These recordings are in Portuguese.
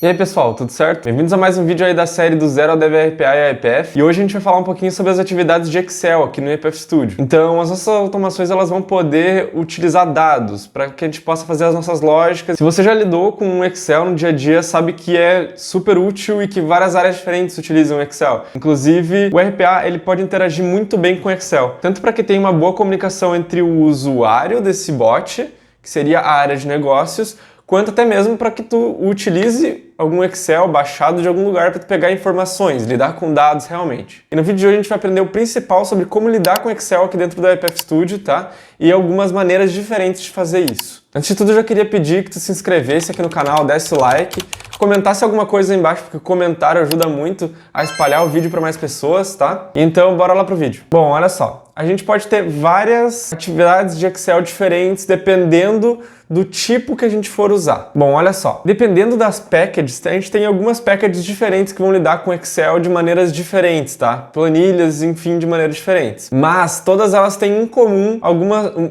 E aí pessoal, tudo certo? Bem-vindos a mais um vídeo aí da série do Zero ao DevRPA e IPF. E hoje a gente vai falar um pouquinho sobre as atividades de Excel aqui no IPF Studio. Então as nossas automações elas vão poder utilizar dados para que a gente possa fazer as nossas lógicas. Se você já lidou com um Excel no dia a dia, sabe que é super útil e que várias áreas diferentes utilizam o Excel. Inclusive o RPA ele pode interagir muito bem com o Excel, tanto para que tenha uma boa comunicação entre o usuário desse bot, que seria a área de negócios, quanto até mesmo para que tu utilize algum Excel baixado de algum lugar para tu pegar informações, lidar com dados realmente. E no vídeo de hoje a gente vai aprender o principal sobre como lidar com Excel aqui dentro do IPF Studio, tá? E algumas maneiras diferentes de fazer isso. Antes de tudo, eu já queria pedir que tu se inscrevesse aqui no canal, desse o like, comentasse alguma coisa aí embaixo, porque o comentário ajuda muito a espalhar o vídeo para mais pessoas, tá? Então, bora lá pro vídeo. Bom, olha só. A gente pode ter várias atividades de Excel diferentes dependendo do tipo que a gente for usar. Bom, olha só. Dependendo das packages, a gente tem algumas packages diferentes que vão lidar com Excel de maneiras diferentes, tá? Planilhas, enfim, de maneiras diferentes. Mas todas elas têm em comum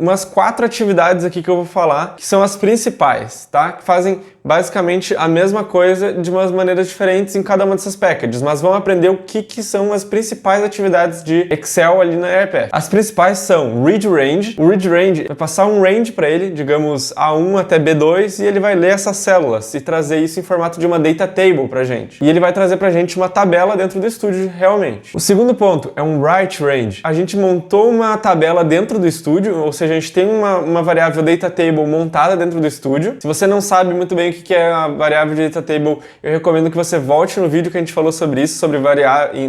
umas 4 atividades aqui que eu vou falar, que são as principais, tá? Que fazem basicamente a mesma coisa de umas maneiras diferentes em cada uma dessas packages, mas vamos aprender o que são as principais atividades de Excel ali na IPF. As principais são Read Range. O Read Range vai passar um range para ele, digamos A1 até B2, e ele vai ler essas células e trazer isso em formato de uma data table pra gente. E ele vai trazer pra gente uma tabela dentro do Studio realmente. O segundo ponto é um Write Range. A gente montou uma tabela dentro do Studio, ou seja, a gente tem uma variável data table montada dentro do Studio. Se você não sabe muito bem o que é a variável de data table, eu recomendo que você volte no vídeo que a gente falou sobre isso, sobre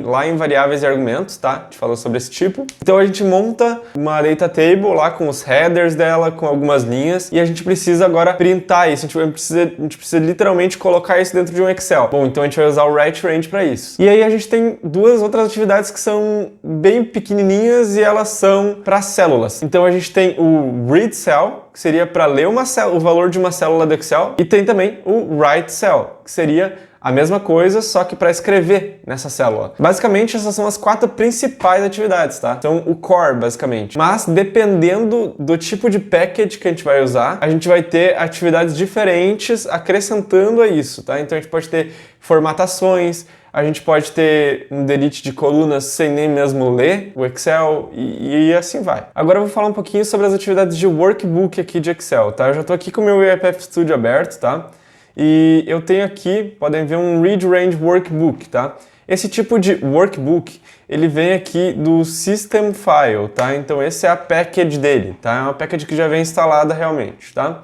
lá em variáveis e argumentos, tá? A gente falou sobre esse tipo. Então a gente monta uma data table lá com os headers dela, com algumas linhas, e a gente precisa agora printar isso. A gente precisa literalmente colocar isso dentro de um Excel. Bom, então a gente vai usar o Write Range para isso. E aí a gente tem duas outras atividades que são bem pequenininhas e elas são para células. Então a gente tem o Read Cell, que seria para ler o valor de uma célula do Excel, e tem também o Write Cell, que seria a mesma coisa, só que para escrever nessa célula. Basicamente, essas são as 4 principais atividades, tá? Então, o core, basicamente. Mas, dependendo do tipo de package que a gente vai usar, a gente vai ter atividades diferentes acrescentando a isso, tá? Então, a gente pode ter formatações, a gente pode ter um delete de colunas sem nem mesmo ler o Excel e assim vai. Agora eu vou falar um pouquinho sobre as atividades de workbook aqui de Excel, tá? Eu já estou aqui com o meu IPF Studio aberto, tá? E eu tenho aqui, podem ver um Read Range Workbook, tá? Esse tipo de workbook, ele vem aqui do System File, tá? Então esse é a package dele, tá? É uma package que já vem instalada realmente, tá?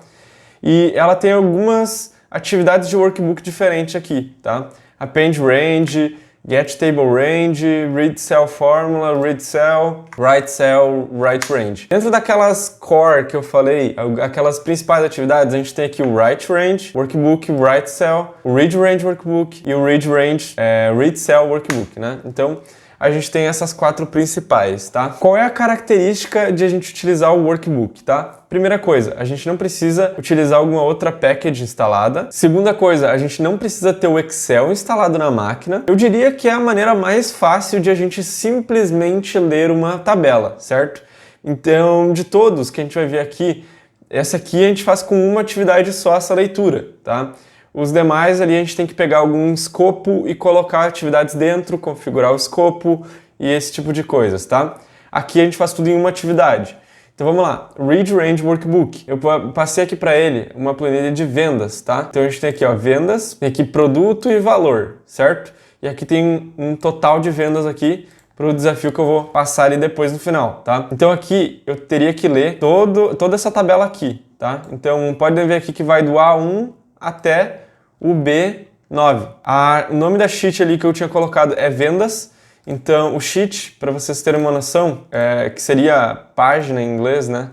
E ela tem algumas atividades de workbook diferentes aqui, tá? Append Range, Get Table Range, Read Cell Formula, Read Cell, Write Cell, Write Range. Dentro daquelas core que eu falei, aquelas principais atividades, a gente tem aqui o Write Range Workbook, Write Cell, o Read Range Workbook e o Read Range Read Cell Workbook, né? Então, a gente tem essas 4 principais, tá? Qual é a característica de a gente utilizar o workbook, tá? Primeira coisa, a gente não precisa utilizar alguma outra package instalada. Segunda coisa, a gente não precisa ter o Excel instalado na máquina. Eu diria que é a maneira mais fácil de a gente simplesmente ler uma tabela, certo? Então, de todos que a gente vai ver aqui, essa aqui a gente faz com uma atividade só, essa leitura, tá? Os demais ali a gente tem que pegar algum escopo e colocar atividades dentro, configurar o escopo e esse tipo de coisas, tá? Aqui a gente faz tudo em uma atividade. Então vamos lá, Read Range Workbook. Eu passei aqui para ele uma planilha de vendas, tá? Então a gente tem aqui, ó, vendas, tem aqui produto e valor, certo? E aqui tem um total de vendas aqui para o desafio que eu vou passar ali depois no final, tá? Então aqui eu teria que ler toda essa tabela aqui, tá? Então podem ver aqui que vai do A1 até o B9. O nome da sheet ali que eu tinha colocado é vendas. Então o sheet, para vocês terem uma noção, que seria página em inglês, né?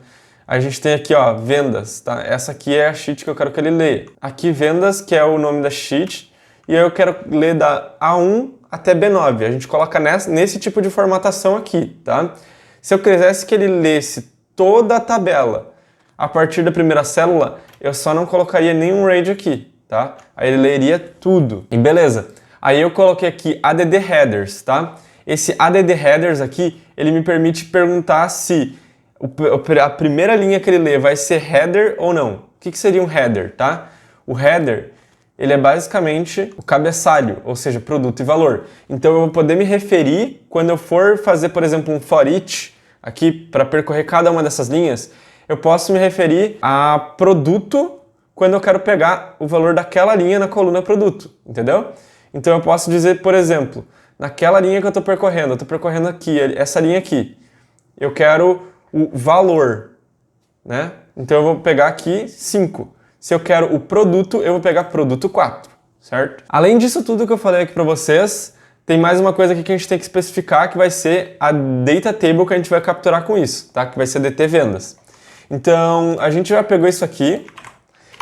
A gente tem aqui, ó, vendas, tá? Essa aqui é a sheet que eu quero que ele leia. Aqui vendas, que é o nome da sheet, e aí eu quero ler da A1 até B9. A gente coloca nesse tipo de formatação aqui, tá? Se eu quisesse que ele lesse toda a tabela a partir da primeira célula, eu só não colocaria nenhum range aqui, tá? Aí ele leria tudo. E beleza. Aí eu coloquei aqui add headers, tá? Esse add headers aqui, ele me permite perguntar se a primeira linha que ele lê vai ser header ou não. O que seria um header, tá? O header ele é basicamente o cabeçalho, ou seja, produto e valor. Então eu vou poder me referir, quando eu for fazer, por exemplo, um for each, aqui para percorrer cada uma dessas linhas, eu posso me referir a produto quando eu quero pegar o valor daquela linha na coluna produto, entendeu? Então eu posso dizer, por exemplo, naquela linha que eu estou percorrendo aqui, essa linha aqui, eu quero o valor, né? Então eu vou pegar aqui 5. Se eu quero o produto, eu vou pegar produto 4, certo? Além disso tudo que eu falei aqui para vocês, tem mais uma coisa aqui que a gente tem que especificar, que vai ser a data table que a gente vai capturar com isso, tá? Que vai ser DT vendas. Então, a gente já pegou isso aqui.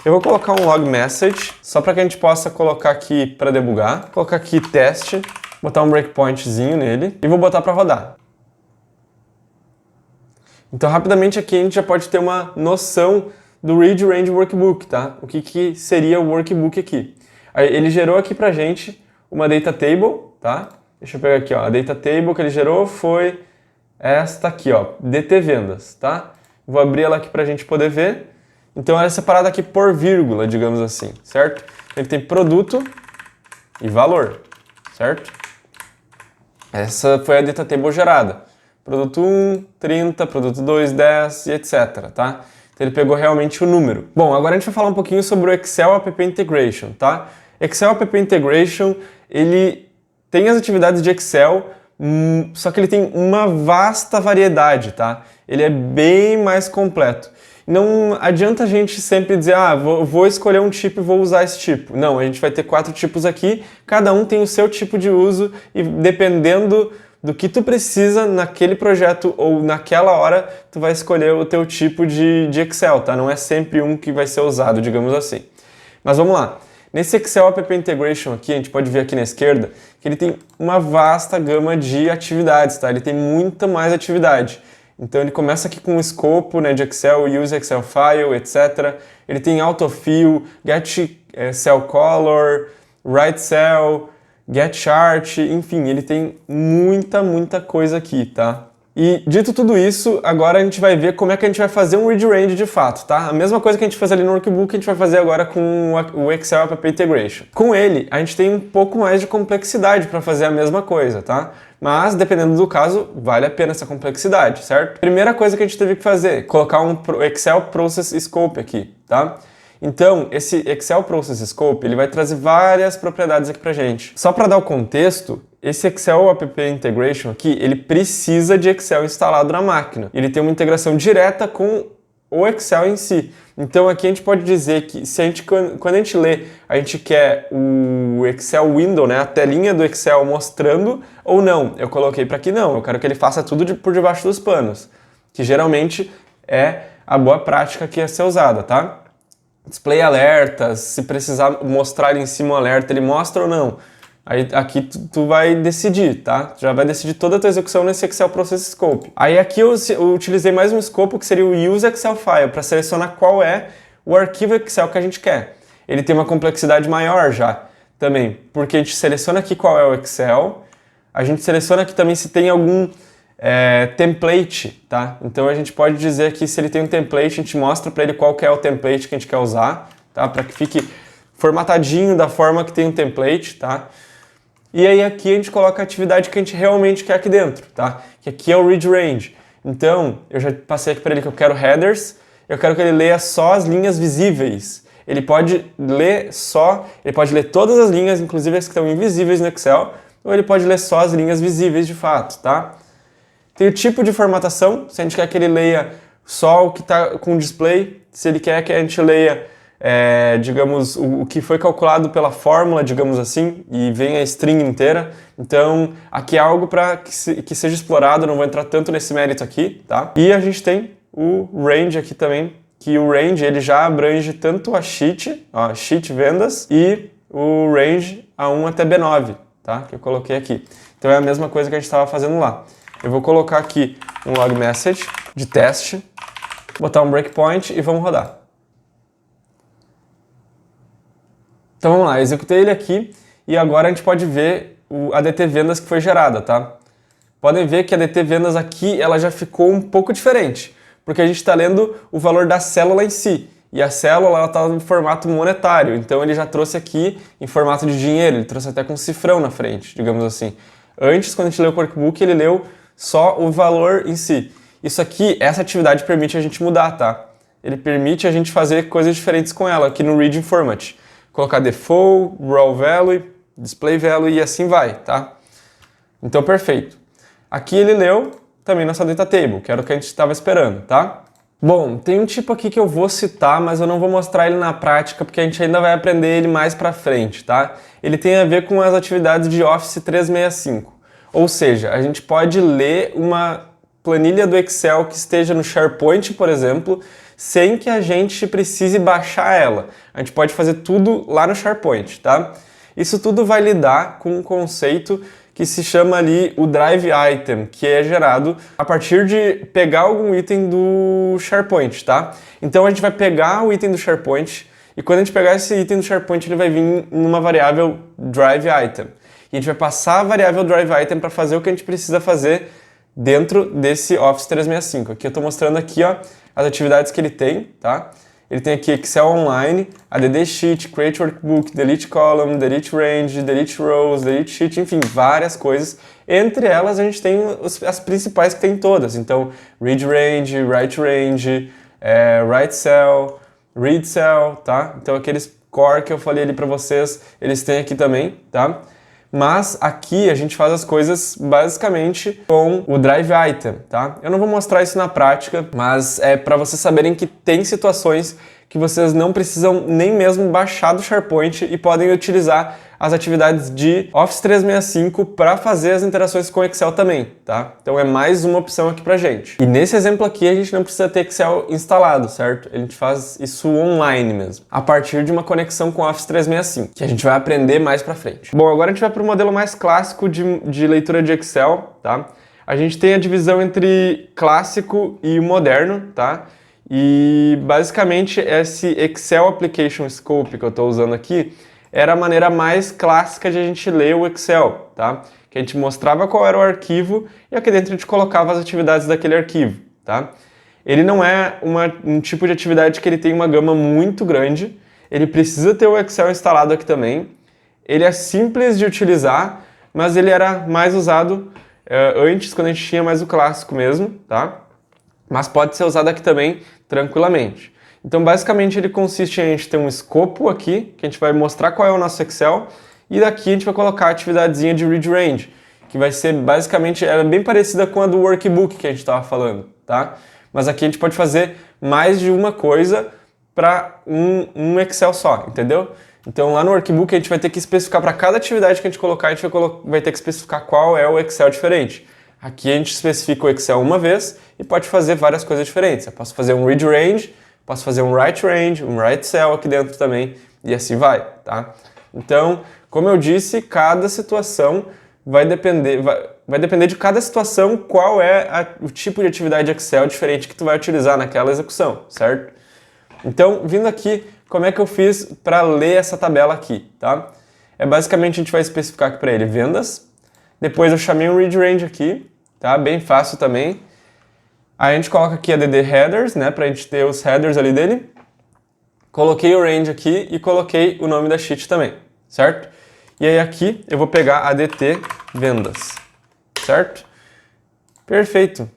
Eu vou colocar um log message, só para que a gente possa colocar aqui para debugar. Vou colocar aqui teste, botar um breakpointzinho nele e vou botar para rodar. Então, rapidamente aqui a gente já pode ter uma noção do Read Range Workbook, tá? O que seria o workbook aqui. Aí, ele gerou aqui pra gente uma data table, tá? Deixa eu pegar aqui, ó. A data table que ele gerou foi esta aqui, ó, DT vendas, tá? Vou abrir ela aqui pra gente poder ver. Então ela é separada aqui por vírgula, digamos assim, certo? Ele tem produto e valor, certo? Essa foi a data table gerada. Produto 1, 30, produto 2, 10 e etc, tá? Então ele pegou realmente o número. Bom, agora a gente vai falar um pouquinho sobre o Excel App Integration, tá? Excel App Integration, ele tem as atividades de Excel, só que ele tem uma vasta variedade, tá? Ele é bem mais completo. Não adianta a gente sempre dizer, vou escolher um tipo e vou usar esse tipo. Não, a gente vai ter 4 tipos aqui, cada um tem o seu tipo de uso e dependendo do que tu precisa naquele projeto ou naquela hora, tu vai escolher o teu tipo de Excel, tá? Não é sempre um que vai ser usado, digamos assim. Mas vamos lá. Nesse Excel App Integration aqui, a gente pode ver aqui na esquerda, que ele tem uma vasta gama de atividades, tá? Ele tem muita mais atividade. Então ele começa aqui com o escopo, né, de Excel, Use Excel File, etc. Ele tem Autofill, Get Cell Color, Write Cell, Get Chart, enfim, ele tem muita coisa aqui, tá? E dito tudo isso, agora a gente vai ver como é que a gente vai fazer um read range de fato, tá? A mesma coisa que a gente fez ali no workbook, a gente vai fazer agora com o Excel App Integration. Com ele, a gente tem um pouco mais de complexidade para fazer a mesma coisa, tá? Mas, dependendo do caso, vale a pena essa complexidade, certo? Primeira coisa que a gente teve que fazer, colocar um Excel Process Scope aqui, tá? Então, esse Excel Process Scope, ele vai trazer várias propriedades aqui pra gente. Só para dar o contexto, esse Excel App Integration aqui, ele precisa de Excel instalado na máquina. Ele tem uma integração direta com o Excel em si. Então aqui a gente pode dizer que se a gente, quando a gente lê, a gente quer o Excel Window, né, a telinha do Excel mostrando ou não. Eu coloquei para aqui não, eu quero que ele faça tudo por debaixo dos panos, que geralmente é a boa prática que ia ser usada, tá? Display alertas, se precisar mostrar ali em cima o alerta, ele mostra ou não. Aí aqui tu vai decidir, tá? Tu já vai decidir toda a tua execução nesse Excel Process Scope. Aí aqui eu utilizei mais um escopo que seria o Use Excel File, para selecionar qual é o arquivo Excel que a gente quer. Ele tem uma complexidade maior já também, porque a gente seleciona aqui qual é o Excel, a gente seleciona aqui também se tem algum template, tá? Então a gente pode dizer aqui se ele tem um template, a gente mostra para ele qual que é o template que a gente quer usar, tá? Para que fique formatadinho da forma que tem um template, tá? E aí aqui a gente coloca a atividade que a gente realmente quer aqui dentro, tá? Que aqui é o read range. Então, eu já passei aqui para ele que eu quero headers, eu quero que ele leia só as linhas visíveis. Ele pode ler todas as linhas, inclusive as que estão invisíveis no Excel, ou ele pode ler só as linhas visíveis de fato, tá? Tem o tipo de formatação, se a gente quer que ele leia só o que está com display, se ele quer que a gente leia digamos, o que foi calculado pela fórmula, digamos assim, e vem a string inteira. Então, aqui é algo para que seja explorado, não vou entrar tanto nesse mérito aqui, tá? E a gente tem o range aqui também, que o range ele já abrange tanto a sheet vendas, e o range A1 até B9, tá? Que eu coloquei aqui. Então é a mesma coisa que a gente estava fazendo lá. Eu vou colocar aqui um log message de teste, botar um breakpoint e vamos rodar. Então vamos lá, executei ele aqui e agora a gente pode ver a DT vendas que foi gerada, tá? Podem ver que a DT vendas aqui ela já ficou um pouco diferente, porque a gente está lendo o valor da célula em si. e a célula está em formato monetário, então ele já trouxe aqui em formato de dinheiro, ele trouxe até com cifrão na frente, digamos assim. Antes, quando a gente leu o workbook, ele leu só o valor em si. Isso aqui, essa atividade permite a gente mudar, tá? Ele permite a gente fazer coisas diferentes com ela, aqui no Reading Format. Colocar default, raw value, display value e assim vai, tá? Então, perfeito. Aqui ele leu também nossa data table, que era o que a gente estava esperando, tá? Bom, tem um tipo aqui que eu vou citar, mas eu não vou mostrar ele na prática, porque a gente ainda vai aprender ele mais pra frente, tá? Ele tem a ver com as atividades de Office 365. Ou seja, a gente pode ler uma planilha do Excel que esteja no SharePoint, por exemplo, sem que a gente precise baixar ela. A gente pode fazer tudo lá no SharePoint, tá? Isso tudo vai lidar com um conceito que se chama ali o Drive Item, que é gerado a partir de pegar algum item do SharePoint, tá? Então a gente vai pegar o item do SharePoint e quando a gente pegar esse item do SharePoint ele vai vir numa variável Drive Item. E a gente vai passar a variável Drive Item para fazer o que a gente precisa fazer dentro desse Office 365. Aqui eu estou mostrando aqui, ó, as atividades que ele tem, tá? Ele tem aqui Excel Online, ADD Sheet, Create Workbook, Delete Column, Delete Range, Delete Rows, Delete Sheet, enfim, várias coisas. Entre elas a gente tem as principais que tem todas. Então, Read Range, Write Range, Write Cell, Read Cell, tá? Então aqueles core que eu falei ali para vocês, eles têm aqui também, tá? Mas aqui a gente faz as coisas basicamente com o Drive Item, tá? Eu não vou mostrar isso na prática, mas é para vocês saberem que tem situações que vocês não precisam nem mesmo baixar do SharePoint e podem utilizar as atividades de Office 365 para fazer as interações com Excel também, tá? Então é mais uma opção aqui pra gente. E nesse exemplo aqui a gente não precisa ter Excel instalado, certo? A gente faz isso online mesmo, a partir de uma conexão com Office 365, que a gente vai aprender mais pra frente. Bom, agora a gente vai para o modelo mais clássico de leitura de Excel, tá? A gente tem a divisão entre clássico e moderno, tá? E basicamente esse Excel Application Scope que eu estou usando aqui era a maneira mais clássica de a gente ler o Excel, tá? Que a gente mostrava qual era o arquivo e aqui dentro a gente colocava as atividades daquele arquivo, tá? Ele não é um tipo de atividade que ele tem uma gama muito grande, ele precisa ter o Excel instalado aqui também, ele é simples de utilizar, mas ele era mais usado antes, quando a gente tinha mais o clássico mesmo, tá? Mas pode ser usado aqui também tranquilamente. Então, basicamente, ele consiste em a gente ter um escopo aqui, que a gente vai mostrar qual é o nosso Excel, e daqui a gente vai colocar a atividadezinha de Read Range, que vai ser basicamente, ela é bem parecida com a do Workbook que a gente estava falando, tá? Mas aqui a gente pode fazer mais de uma coisa para um Excel só, entendeu? Então, lá no Workbook a gente vai ter que especificar para cada atividade que a gente colocar, a gente vai ter que especificar qual é o Excel diferente. Aqui a gente especifica o Excel uma vez e pode fazer várias coisas diferentes. Eu posso fazer um Read Range, posso fazer um Write Range, um Write Cell aqui dentro também, e assim vai, tá? Então, como eu disse, cada situação vai depender de cada situação qual é o tipo de atividade Excel diferente que tu vai utilizar naquela execução, certo? Então, vindo aqui, como é que eu fiz para ler essa tabela aqui, tá? Basicamente, a gente vai especificar aqui para ele vendas, depois eu chamei um Read Range aqui, tá? Bem fácil também. Aí a gente coloca aqui a ADD Headers, né, pra gente ter os headers ali dele. Coloquei o range aqui e coloquei o nome da sheet também, certo? E aí aqui eu vou pegar a ADT vendas, certo? Perfeito.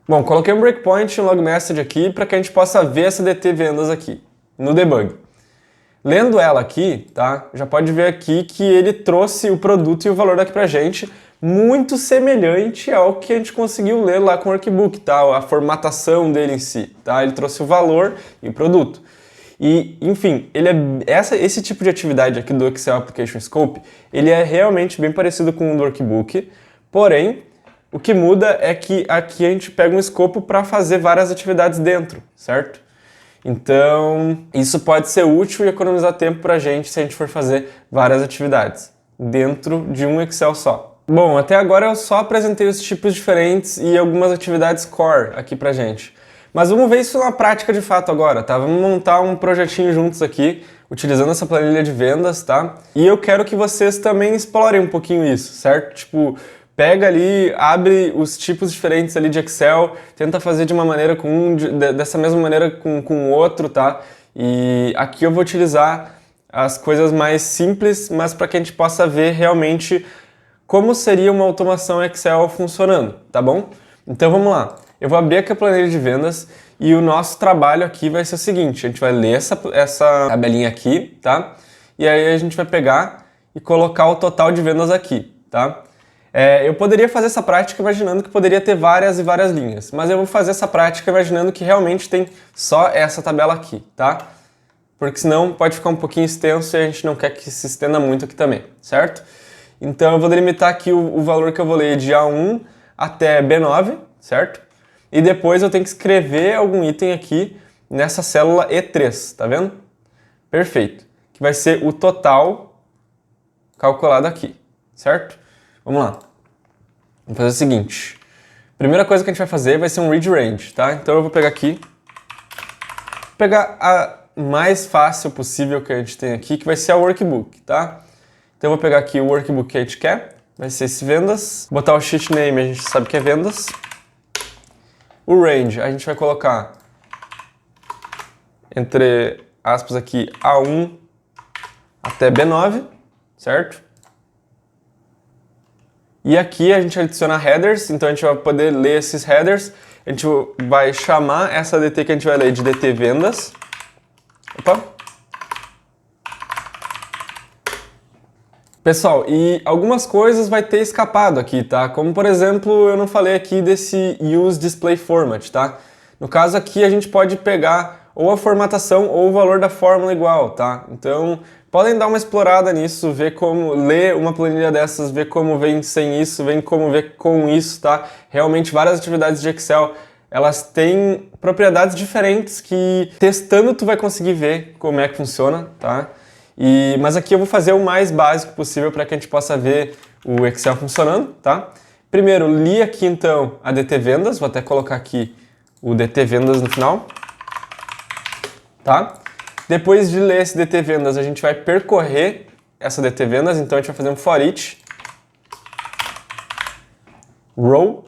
Bom, coloquei um breakpoint e um log message aqui para que a gente possa ver essa ADT vendas aqui, no debug. Lendo ela aqui, tá? Já pode ver aqui que ele trouxe o produto e o valor daqui pra gente, muito semelhante ao que a gente conseguiu ler lá com o Workbook, tá? A formatação dele em si, tá? Ele trouxe o valor e o produto. E, enfim, esse tipo de atividade aqui do Excel Application Scope, ele é realmente bem parecido com o do Workbook, porém, o que muda é que aqui a gente pega um escopo para fazer várias atividades dentro, certo? Então, isso pode ser útil e economizar tempo para a gente se a gente for fazer várias atividades dentro de um Excel só. Bom, até agora eu só apresentei os tipos diferentes e algumas atividades core aqui pra gente. Mas vamos ver isso na prática de fato agora, tá? Vamos montar um projetinho juntos aqui, utilizando essa planilha de vendas, tá? E eu quero que vocês também explorem um pouquinho isso, certo? Tipo, Pega ali, abre os tipos diferentes ali de Excel, tenta fazer de uma maneira com um, dessa mesma maneira com o outro, tá? E aqui eu vou utilizar as coisas mais simples, mas para que a gente possa ver realmente como seria uma automação Excel funcionando, tá bom? Então vamos lá. Eu vou abrir aqui a planilha de vendas e o nosso trabalho aqui vai ser o seguinte, a gente vai ler essa tabelinha aqui, tá? E aí a gente vai pegar e colocar o total de vendas aqui, tá? Eu poderia fazer essa prática imaginando que poderia ter várias e várias linhas, mas eu vou fazer essa prática imaginando que realmente tem só essa tabela aqui, tá? Porque senão pode ficar um pouquinho extenso e a gente não quer que se estenda muito aqui também, certo? Então eu vou delimitar aqui o valor que eu vou ler de A1 até B9, certo? E depois eu tenho que escrever algum item aqui nessa célula E3, tá vendo? Perfeito. Que vai ser o total calculado aqui, certo? Vamos lá. Vamos fazer o seguinte. Primeira coisa que a gente vai fazer vai ser um read range, tá? Então eu vou pegar aqui, pegar a mais fácil possível que a gente tem aqui, que vai ser a workbook, tá? Então eu vou pegar aqui o workbook que a gente quer, vai ser esse vendas, botar o sheet name, a gente sabe que é vendas. O range, a gente vai colocar entre aspas aqui A1 até B9, certo? E aqui a gente adiciona headers, então a gente vai poder ler esses headers. A gente vai chamar essa DT que a gente vai ler de DT vendas. Opa! Pessoal, e algumas coisas vai ter escapado aqui, tá? Como, por exemplo, eu não falei aqui desse Use Display Format, tá? No caso aqui, a gente pode pegar ou a formatação ou o valor da fórmula igual, tá? Então, podem dar uma explorada nisso, ver como ler uma planilha dessas, ver como vem sem isso, ver como ver com isso, tá? Realmente, várias atividades de Excel, elas têm propriedades diferentes que, testando, tu vai conseguir ver como é que funciona, tá? Mas aqui eu vou fazer o mais básico possível para que a gente possa ver o Excel funcionando, tá? Primeiro, li aqui então a DT Vendas, vou até colocar aqui o DT Vendas no final, tá? Depois de ler esse DT Vendas, a gente vai percorrer essa DT Vendas, então a gente vai fazer um for each row.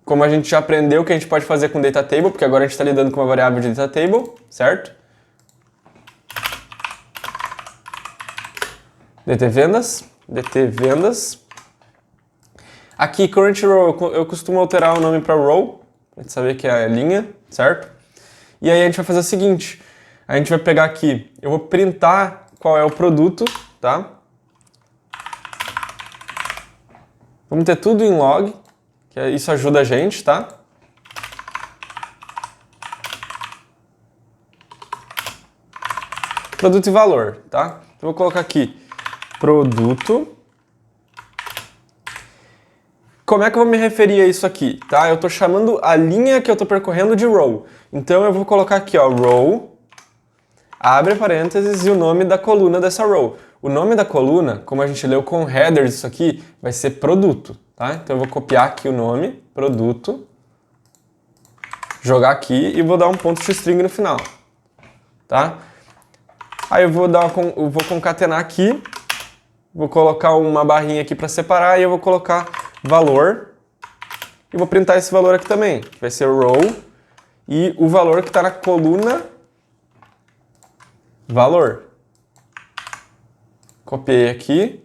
Como a gente já aprendeu que a gente pode fazer com data table, porque agora a gente está lidando com uma variável de data table, certo? DT vendas. Aqui, current row, eu costumo alterar o nome para row, para gente saber que é a linha, certo? E aí a gente vai fazer o seguinte, a gente vai pegar aqui, eu vou printar qual é o produto, tá? Vamos ter tudo em log, que isso ajuda a gente, tá? Produto e valor, tá? Então eu vou colocar aqui produto. Como é que eu vou me referir a isso aqui, tá? Eu estou chamando a linha que eu estou percorrendo de row. Então eu vou colocar aqui, ó, row, abre parênteses e o nome da coluna dessa row. O nome da coluna, como a gente leu com headers isso aqui, vai ser produto, tá? Então eu vou copiar aqui o nome, produto, jogar aqui e vou dar um ponto string no final, tá? Aí eu vou concatenar aqui, vou colocar uma barrinha aqui para separar e eu vou colocar valor e vou printar esse valor aqui também, que vai ser row e o valor que está na coluna valor. Copiei aqui.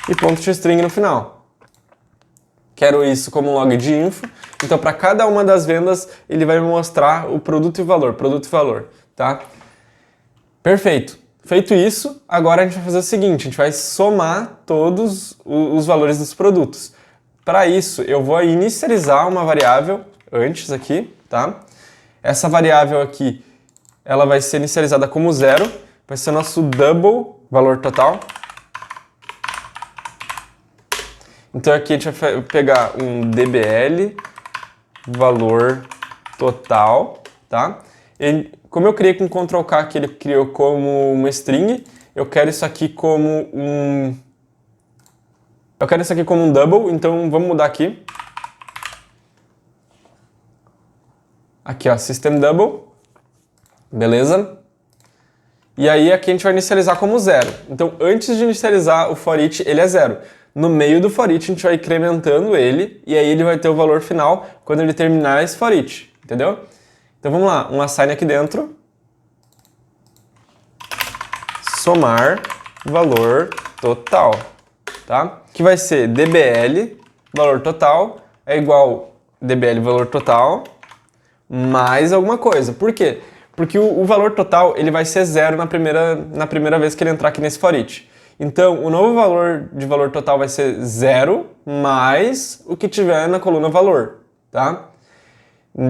E ponto string no final. Quero isso como um log de info. Então, para cada uma das vendas, ele vai me mostrar o produto e valor, tá? Perfeito. Feito isso, agora a gente vai fazer o seguinte, a gente vai somar todos os valores dos produtos. Para isso, eu vou inicializar uma variável antes aqui, tá? Essa variável aqui, ela vai ser inicializada como 0, vai ser nosso double valor total. Então aqui a gente vai pegar um dbl valor total, tá? Como eu criei com Ctrl K, que ele criou como uma string, eu quero isso aqui como um... Eu quero isso aqui como um double, então vamos mudar aqui. Aqui, ó, system double. Beleza? E aí aqui a gente vai inicializar como 0. Então, antes de inicializar o for each, ele é 0. No meio do for each, a gente vai incrementando ele, e aí ele vai ter o valor final quando ele terminar esse for each, entendeu? Então vamos lá, um assign aqui dentro. Somar valor total, tá? Que vai ser dbl, valor total, é igual dbl valor total, mais alguma coisa. Por quê? Porque o valor total ele vai ser 0 na primeira vez que ele entrar aqui nesse for each. Então, o novo valor de valor total vai ser 0 mais o que tiver na coluna valor, tá?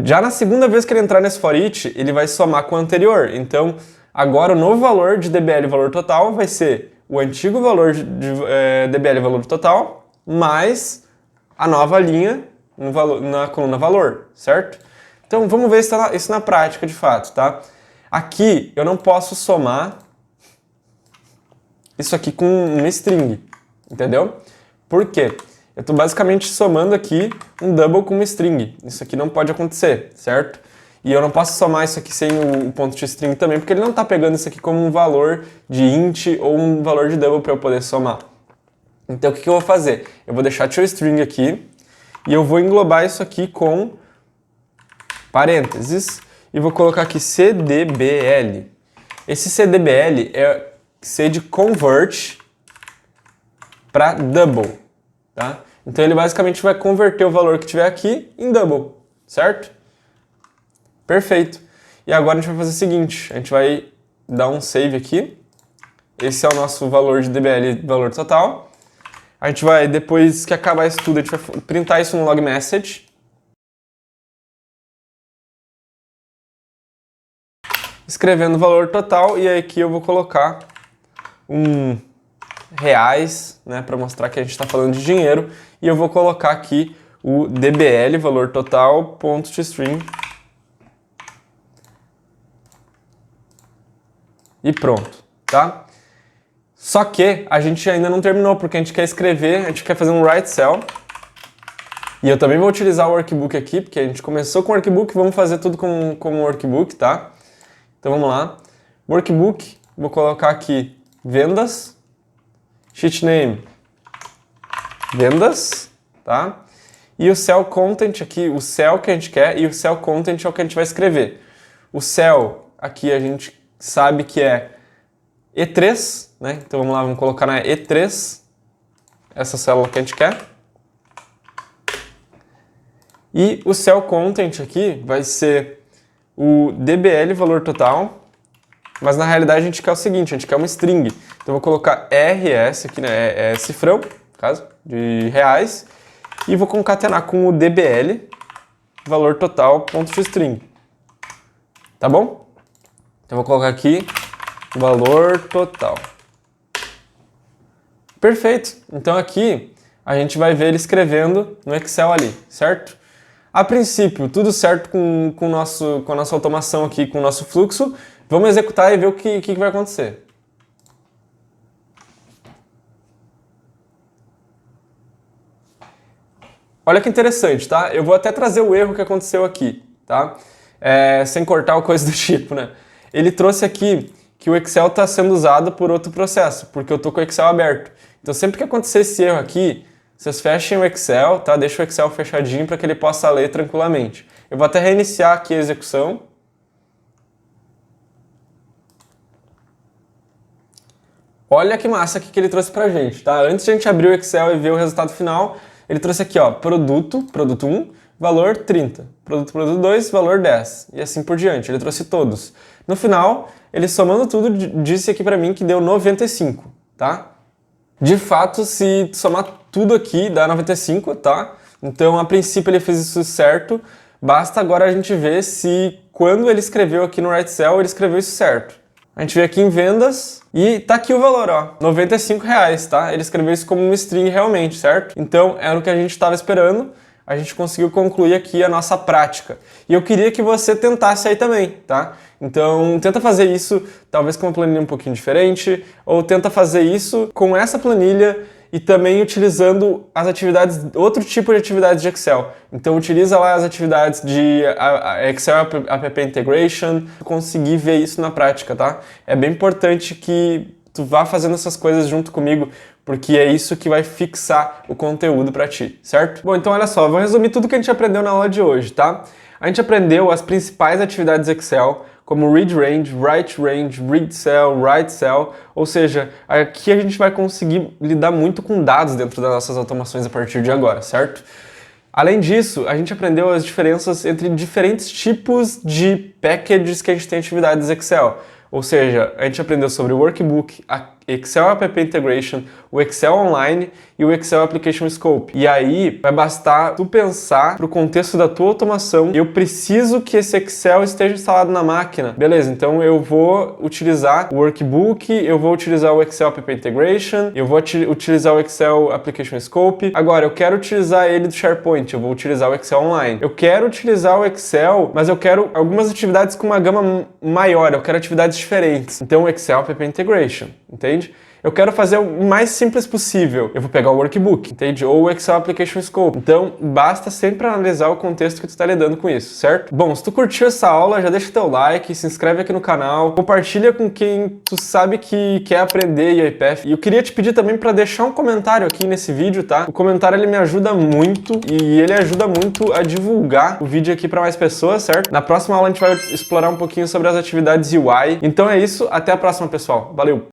Já na segunda vez que ele entrar nesse for each, ele vai somar com o anterior. Então, agora o novo valor de dbl valor total vai ser o antigo valor de dbl valor total mais a nova linha na coluna valor, certo? Então, vamos ver isso na prática de fato, tá? Aqui, eu não posso somar isso aqui com uma string, entendeu? Por quê? Eu estou basicamente somando aqui um double com uma string. Isso aqui não pode acontecer, certo? E eu não posso somar isso aqui sem o ponto de string também, porque ele não está pegando isso aqui como um valor de int ou um valor de double para eu poder somar. Então o que eu vou fazer? Eu vou deixar toString aqui e eu vou englobar isso aqui com parênteses e vou colocar aqui cdbl. Esse cdbl é C de convert para double, tá? Então ele basicamente vai converter o valor que tiver aqui em double, certo? Perfeito. E agora a gente vai fazer o seguinte, a gente vai dar um save aqui. Esse é o nosso valor de dbl, valor total. A gente vai, depois que acabar isso tudo, a gente vai printar isso no log message. Escrevendo o valor total, e aí aqui eu vou colocar reais, né, para mostrar que a gente está falando de dinheiro, e eu vou colocar aqui o dbl, valor total, ponto toString. E pronto, tá? Só que a gente ainda não terminou, porque a gente quer escrever, a gente quer fazer um write cell. E eu também vou utilizar o workbook aqui, porque a gente começou com o workbook, vamos fazer tudo com o workbook, tá? Então vamos lá. Workbook, vou colocar aqui vendas, sheet name, vendas, tá? E o cell content aqui, o cell que a gente quer e o cell content é o que a gente vai escrever. O cell aqui a gente sabe que é E3, né? Então vamos lá, vamos colocar na E3 essa célula que a gente quer. E o cell content aqui vai ser o dbl valor total, mas na realidade a gente quer o seguinte, a gente quer uma string. Então eu vou colocar rs aqui, né? É cifrão, no caso, de reais, e vou concatenar com o dbl valor total ponto string. Tá bom? Então eu vou colocar aqui valor total. Perfeito. Então aqui a gente vai ver ele escrevendo no Excel ali, certo? A princípio, tudo certo com a nossa automação aqui, com o nosso fluxo. Vamos executar e ver o que vai acontecer. Olha que interessante, tá? Eu vou até trazer o erro que aconteceu aqui, tá? Sem cortar ou coisa do tipo, né? Ele trouxe aqui que o Excel está sendo usado por outro processo, porque eu estou com o Excel aberto. Então sempre que acontecer esse erro aqui, vocês fechem o Excel, tá? Deixa o Excel fechadinho para que ele possa ler tranquilamente. Eu vou até reiniciar aqui a execução. Olha que massa que ele trouxe pra gente, tá? Antes de a gente abrir o Excel e ver o resultado final, ele trouxe aqui, ó, produto 1, valor 30. Produto 2, valor 10. E assim por diante, ele trouxe todos. No final, ele somando tudo, disse aqui pra mim que deu 95, tá? De fato, se somar tudo aqui, dá 95, tá? Então, a princípio, ele fez isso certo. Basta agora a gente ver se, quando ele escreveu aqui no Write Cell, ele escreveu isso certo. A gente vê aqui em vendas e tá aqui o valor, ó, R$95, tá? Ele escreveu isso como uma string realmente, certo? Então, era o que a gente estava esperando. A gente conseguiu concluir aqui a nossa prática. E eu queria que você tentasse aí também, tá? Então, tenta fazer isso, talvez com uma planilha um pouquinho diferente, ou tenta fazer isso com essa planilha e também utilizando as atividades, outro tipo de atividades de Excel. Então utiliza lá as atividades de Excel App Integration, conseguir ver isso na prática, tá? É bem importante que tu vá fazendo essas coisas junto comigo, porque é isso que vai fixar o conteúdo para ti, certo? Bom, então olha só, vou resumir tudo que a gente aprendeu na aula de hoje, tá? A gente aprendeu as principais atividades Excel, como read range, write range, read cell, write cell, ou seja, aqui a gente vai conseguir lidar muito com dados dentro das nossas automações a partir de agora, certo? Além disso, a gente aprendeu as diferenças entre diferentes tipos de packages que a gente tem em atividades Excel. Ou seja, a gente aprendeu sobre o Workbook, a Excel App Integration, o Excel Online e o Excel Application Scope. E aí vai bastar tu pensar pro contexto da tua automação, eu preciso que esse Excel esteja instalado na máquina. Beleza, então eu vou utilizar o Workbook, eu vou utilizar o Excel App Integration, eu vou utilizar o Excel Application Scope. Agora, eu quero utilizar ele do SharePoint, eu vou utilizar o Excel Online. Eu quero utilizar o Excel, mas eu quero algumas atividades com uma gama maior, eu quero atividades diferentes. Então, o Excel App Integration, entende? Eu quero fazer o mais simples possível. Eu vou pegar o Workbook, entende? Ou o Excel Application Scope. Então, basta sempre analisar o contexto que tu está lidando com isso, certo? Bom, se tu curtiu essa aula, já deixa teu like, se inscreve aqui no canal, compartilha com quem tu sabe que quer aprender UiPath. E eu queria te pedir também para deixar um comentário aqui nesse vídeo, tá? O comentário, ele me ajuda muito e ele ajuda muito a divulgar o vídeo aqui para mais pessoas, certo? Na próxima aula a gente vai explorar um pouquinho sobre as atividades UI. Então é isso, até a próxima, pessoal. Valeu!